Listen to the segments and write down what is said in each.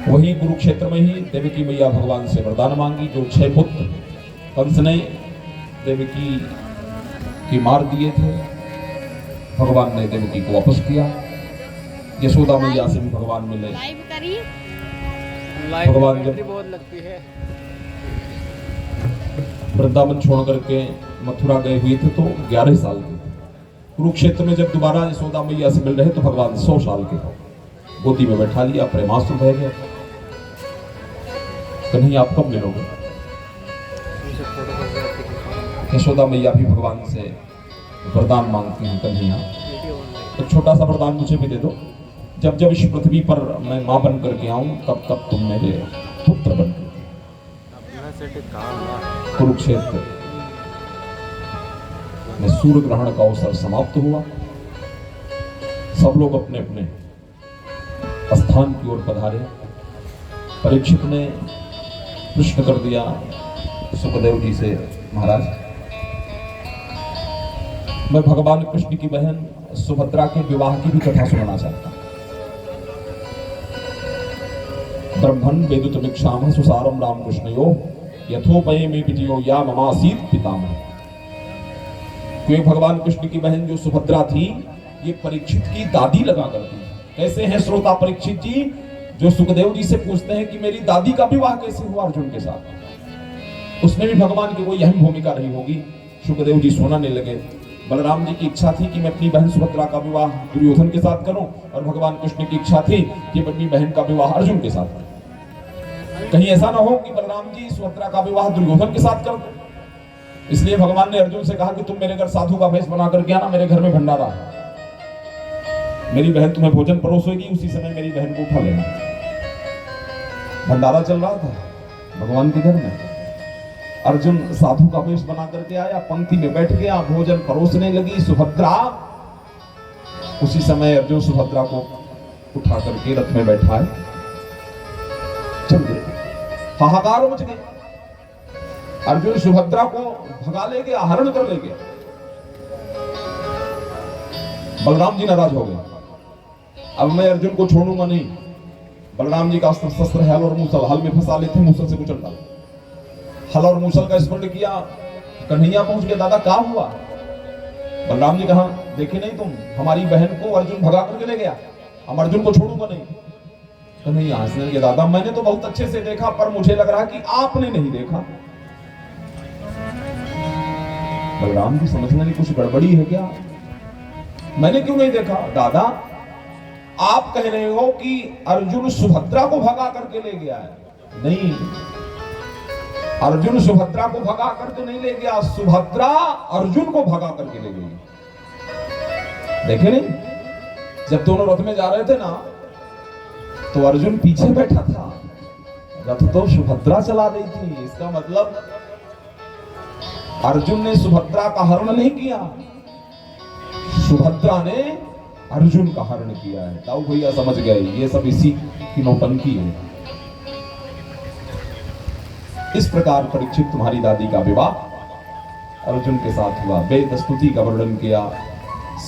वहीं कुरुक्षेत्र में ही देवकी मैया भगवान से वरदान मांगी। जो 6 पुत्र कंस ने देवकी की मार दिए थे, भगवान ने देवकी को वापस किया। यशोदा मैया से भी भगवान मिले। भगवान जब बहुत लगती है वृंदावन छोड़ करके मथुरा गए हुए थे तो 11 साल के थे। कुरुक्षेत्र में जब दोबारा यशोदा मैया से मिल रहे तो भगवान 100 साल के थे। गोदी में बैठा लिया, प्रेमास्त्र बह गया। कन्हैया आप कब मिलोगे? यशोदा मैया भी भगवान से वरदान मांगती हैं, कन्हैया तो छोटा सा वरदान मुझे भी दे दो। जब जब इस पृथ्वी पर मैं मां बन करके आऊं तब तब तुम मेरे पुत्र बन कर। कुरुक्षेत्र में सूर्य ग्रहण का अवसर समाप्त हुआ। सब लोग अपने अपने स्थान की ओर पधारे। परीक्षित ने प्रश्न कर दिया सुखदेव जी से, महाराज मैं भगवान कृष्ण की बहन सुभद्रा के विवाह की भी कथा सुनना चाहता हूं। ब्रह्मन् वेदुतमीक्षामः सुसारम रामकृष्णयो यथोपयमे विजयो या ममासीत पितामह। क्योंकि भगवान कृष्ण की बहन जो सुभद्रा थी, ये परीक्षित की दादी लगा करती है। कैसे हैं श्रोता परीक्षित जी, जो सुखदेव जी से पूछते हैं कि मेरी दादी का विवाह कैसे हुआ अर्जुन के साथ। उसमें भी भगवान की कोई अहम भूमिका रही होगी। सुखदेव जी सुनाने लगे, बलराम जी की इच्छा थी कि मैं अपनी बहन सुभद्रा का विवाह दुर्योधन के साथ करूं, और भगवान कृष्ण की इच्छा थी कि अपनी बहन का विवाह अर्जुन के साथ करूं। कहीं ऐसा ना हो कि बलराम जी सुभद्रा का विवाह दुर्योधन के साथ कर दो। इसलिए भगवान ने अर्जुन से कहा कि तुम मेरे घर साधु का वेश बना करके आना, मेरे घर में भंडारा है, मेरी बहन तुम्हें भोजन परोसेगी, उसी समय मेरी बहन को उठा लेना। भंडारा चल रहा था भगवान के घर में। अर्जुन साधु का वेश बना करके आया, पंक्ति में बैठ गया, भोजन परोसने लगी सुभद्रा। उसी समय अर्जुन सुभद्रा को उठा करके रथ में बैठा है, चल गए। हाहाकार मच गई। अर्जुन सुभद्रा को भगा ले गया, हरण कर ले गया। बलराम जी नाराज हो गए, अब मैं अर्जुन को छोड़ूंगा नहीं। बलराम जी का अस्त्र शस्त्र है हल और मूसल, हल में फंसा लेते, मूसल से कुचल डाला। हल और मूसल का स्मरण किया, कन्हैया पहुंच गया, दादा क्या हुआ? बलराम जी कहा, देखे नहीं तुम, हमारी बहन को अर्जुन भगा करके ले गया, हम अर्जुन को छोड़ूंगा नहीं। कन्हैया हंसने लगे, दादा मैंने तो बहुत अच्छे से देखा, पर मुझे लग रहा कि आपने नहीं देखा। बलराम जी समझने लगे कुछ गड़बड़ी है क्या, मैंने क्यों नहीं देखा? दादा आप कह रहे हो कि अर्जुन सुभद्रा को भगा करके ले गया है। नहीं, अर्जुन सुभद्रा को भगा करके नहीं ले गया, सुभद्रा अर्जुन को भगा करके ले गई। देखे नहीं, जब दोनों रथ में जा रहे थे ना, तो अर्जुन पीछे बैठा था, रथ तो सुभद्रा चला रही थी। इसका मतलब अर्जुन ने सुभद्रा का हरण नहीं किया, सुभद्रा ने अर्जुन का हरण किया है। ताऊ भैया समझ गए, ये सब इसी की नौटंकी है। इस प्रकार परीक्षित तुम्हारी दादी का विवाह अर्जुन के साथ हुआ। वेद स्तुति का वर्णन किया,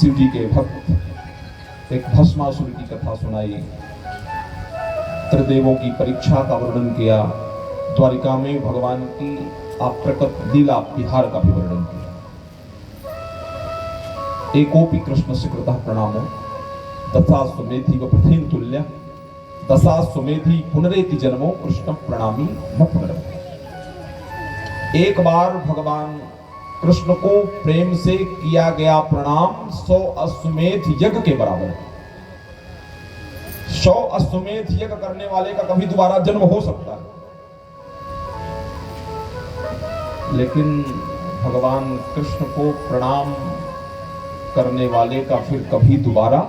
शिव जी के भक्त एक भस्मासुर की कथा सुनाई, त्रिदेवों की परीक्षा का वर्णन किया, द्वारिका में भगवान की अप्रकट लीला विहार का भी वर्णन किया। एकोपि कृष्ण से कृतः प्रणामो दशाश्वमेधि व पृथ्वीं तुल्य दशाश्वमेधि पुनरेति जन्मो कृष्ण प्रणामी न पुनर्भव। एक बार भगवान कृष्ण को प्रेम से किया गया प्रणाम 100 अश्वमेध यज्ञ के बराबर है। 100 अश्वमेध यज्ञ करने वाले का कभी दोबारा जन्म हो सकता है, लेकिन भगवान कृष्ण को प्रणाम करने वाले का फिर कभी दोबारा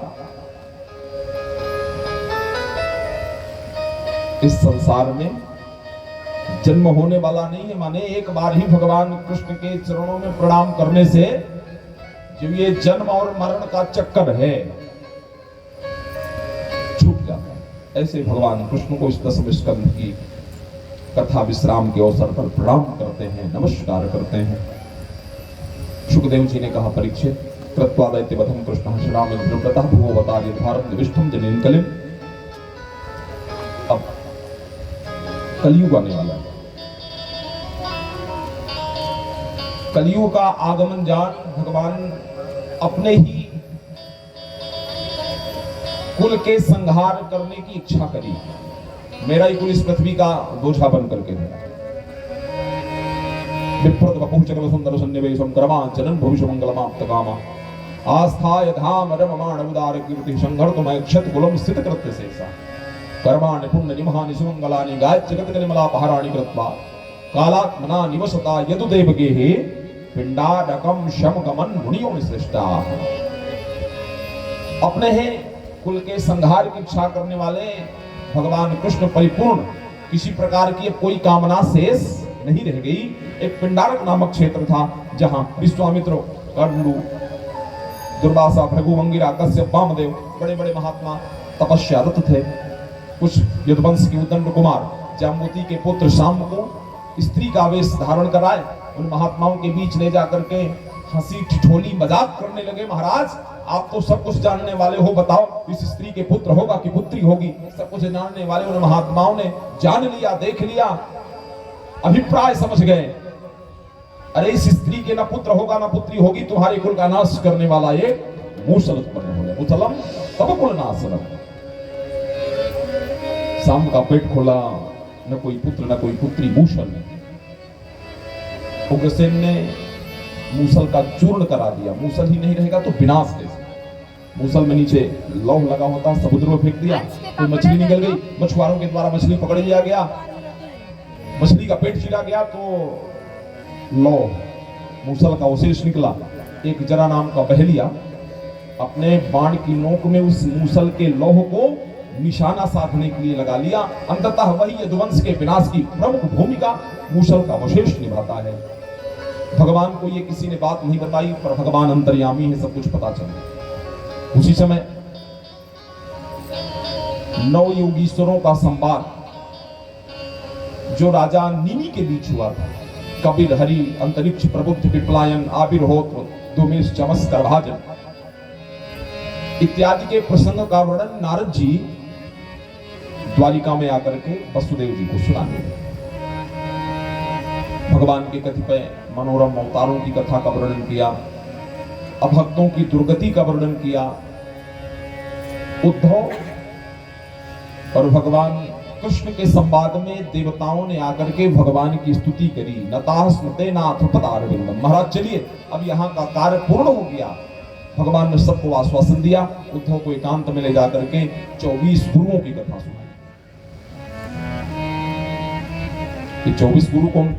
इस संसार में जन्म होने वाला नहीं है। माने एक बार ही भगवान कृष्ण के चरणों में प्रणाम करने से जो ये जन्म और मरण का चक्कर है छूट जाता है। ऐसे भगवान कृष्ण को इस 10वें स्कंध की कथा विश्राम के अवसर पर प्रणाम करते हैं, नमस्कार करते हैं। सुखदेव जी ने कहा, परीक्षित कृत्वा दैत्यवधं कृष्णः श्रामेण ब्रह्मतः भुवोऽवतार्य भारतं निविष्टं जनेन कलिम्। अब कलयुग आने वाला है। कलयुग का आगमन जान भगवान अपने ही कुल के संहार करने की इच्छा करी। मेरा ही कुल इस पृथ्वी का बोझा बन करके है। विप्रत वपुः चक्रव सुंदर सन्निवेशम कर्मांचलन भविष्य मंगलमाप्त कामा आस्थाय धाम रममाण उदार कीर्ति संघर्तमय क्षत कुलम स्थित कृत्य शेषा कर्माणि पुण्य निमहानि सुमंगलानि गायत्रि जगत कलिमला पहाराणि कृत्वा कालात्मना निवसता यदुदेव गेहे पिंडाडकम शमगमन मुनियों श्रेष्ठा। अपने ही कुल के संहार की इच्छा करने वाले भगवान कृष्ण परिपूर्ण, किसी प्रकार की कोई कामना शेष नहीं रह गई। एक पिंडारक नामक क्षेत्र था जहां विश्वामित्र, कर्णु, दुर्वासा, भृगु, अंगिरा, कश्यप, वामदेव बड़े बड़े महात्मा तपस्यारत थे। कुछ यदुवंश के उदंड कुमार जाम्बुवती के पुत्र शाम को स्त्री का वेश धारण कराए उन महात्माओं के बीच ले जाकर के हंसी ठिठोली मजाक करने लगे। महाराज, आप तो सब कुछ जानने वाले हो, बताओ इस स्त्री के पुत्र होगा कि पुत्री होगी? सब कुछ जानने वाले उन महात्माओं ने जान लिया, देख लिया, अभिप्राय समझ गए। अरे इस स्त्री के ना पुत्र होगा ना पुत्री होगी, तुम्हारे कुल का नाश करने वाला एक मूसल उत्पन्न हो गया। मुसलम तब कुल नाशनम। शाम का पेट खोला, न कोई पुत्र न कोई पुत्री, मूसल। उग्रसेन ने मूसल का चूर्ण करा दिया। मूसल ही नहीं रहेगा तो विनाश कैसे? मूसल में नीचे लौह लगा होता, समुद्र में फेंक दिया, कोई मछली निकल गई, मछुआरों के द्वारा मछली पकड़ लिया गया, मछली का पेट चीरा गया तो लौह मूसल का अवशेष निकला। एक जरा नाम का बहेलिया अपने बाण की नोक में उस मूसल के लौह को निशाना साधने के लिए लगा लिया। अंततः वही यदुवंश के विनाश की प्रमुख भूमिका मूसल का अवशेष निभाता है। भगवान को ये किसी ने बात नहीं बताई, पर भगवान अंतर्यामी है, सब कुछ पता चला। उसी समय नौ योगीश्वरों का संवाद जो राजा नीमी के बीच हुआ था, कपिल, हरि, अंतरिक्ष, प्रबुद्ध, पिपलायन, आविर्होत्र, दुमेश, चमस, करभाजन इत्यादि के प्रसंग का वर्णन नारद जी द्वारिका में आकर के वसुदेव जी को सुनाने लगे। भगवान के कतिपय मनोरम अवतारों की कथा का वर्णन किया, अभक्तों की दुर्गति का वर्णन किया। उद्धव और भगवान कृष्ण के संवाद में देवताओं ने आकर के भगवान की स्तुति करी। नताः स्मृते नाथ पदारविंदम। महाराज चलिए, अब यहाँ का कार्य पूर्ण हो गया। भगवान ने सबको आश्वासन दिया। उद्धव को एकांत में ले जाकर के 24 गुरुओं की कथा सुनाई। ये 24 गुरु कौन?